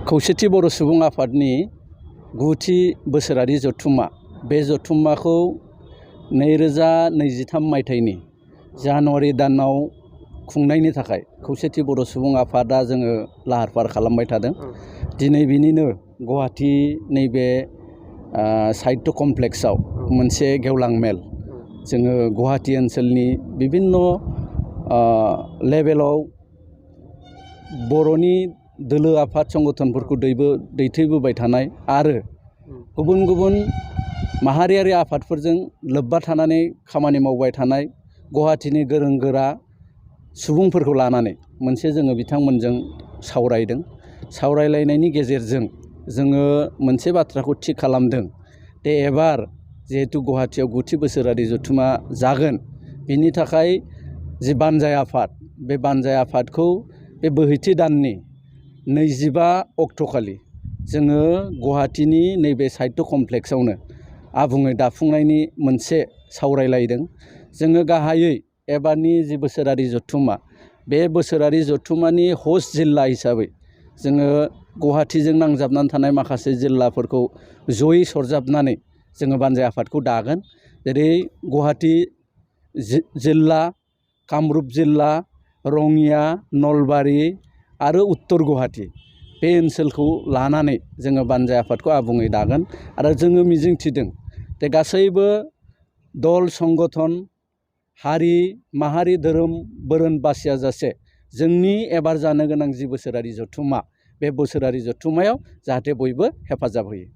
खौसेथि बर' सुबुं आफादनि 9थि बोसोरारि जथुम्मा बे जथुम्माखौ 2023 मायथाइनि जानुवारि दानाव खुंनायनि थाखाय खौसेथि बर' सुबुं आफादा जोङो लाहार फाहार खालामबाय थादों। दिनै बिनिनो गुवाहाटी नैबे साहित्य कमप्लेक्सआव मोनसे गेवलां मेल जोङो गुवाहाटी ओनसोलनि बिभिन्न लेभेलाव बर'नि दोलो आफाद संगठनफोरखौ दैथायबोबाय थानाय आरो गुबुन गुबुन माहारियारि आफादफोरजों लोब्बा थानानै खामानि मावबाय थानाय गुवाहाटीनि गोरों गोरा सुबुंफोरखौ लानानै मोनसे जोङो बिथांमोनजों सावरायदों। सावरायलायनायनि गेजेरजों जोङो मोनसे बाथ्राखौ थि खालामदों दे एबार जिहेतु गुवाहाटीयाव 9थि बोसोरारि जथुम्मा जागोन, बिनि थाखाय जि बानजाय आफाद बे बानजाय आफादखौ बे बोहैथि दाननि 25 अक्ट'खालि जोङो गुवाहाटीनि नैबे साहित्य कमप्लेक्सआवनो आबुङै दाफुंनायनि मोनसे सावरायलायदों। जोङो गाहायै एबारनि जि बोसोरारि जथुम्मा बे बोसोरारि जथुम्मानि हस्ट जिल्ला हिसाबै जोङो गुवाहाटीजों नांजाबनानै थानाय माखासे जिल्लाफोरखौ जयै सरजाबनानै जोङो बानजाय आफादखौ दागोन। जेरै गुवाहाटी जिल्ला, कामरुप जिल्ला, रङिया, नलबारि आरो उत्तर गुवाहाटी बे ओनसोलखौ लानानै जोङो बानजाय आफादखौ आबुङै दागोन। आरो जोङो मिजिंथिदों जे गासैबो दल संगठन हारि माहारि धोरोम बोरोन बासियाजासे जोंनि एबार जानो गोनां जि बोसोरारि जथुम्मा बे बोसोरारि जथुम्मायाव जाहाथे बयबो हेफाजाब होयो।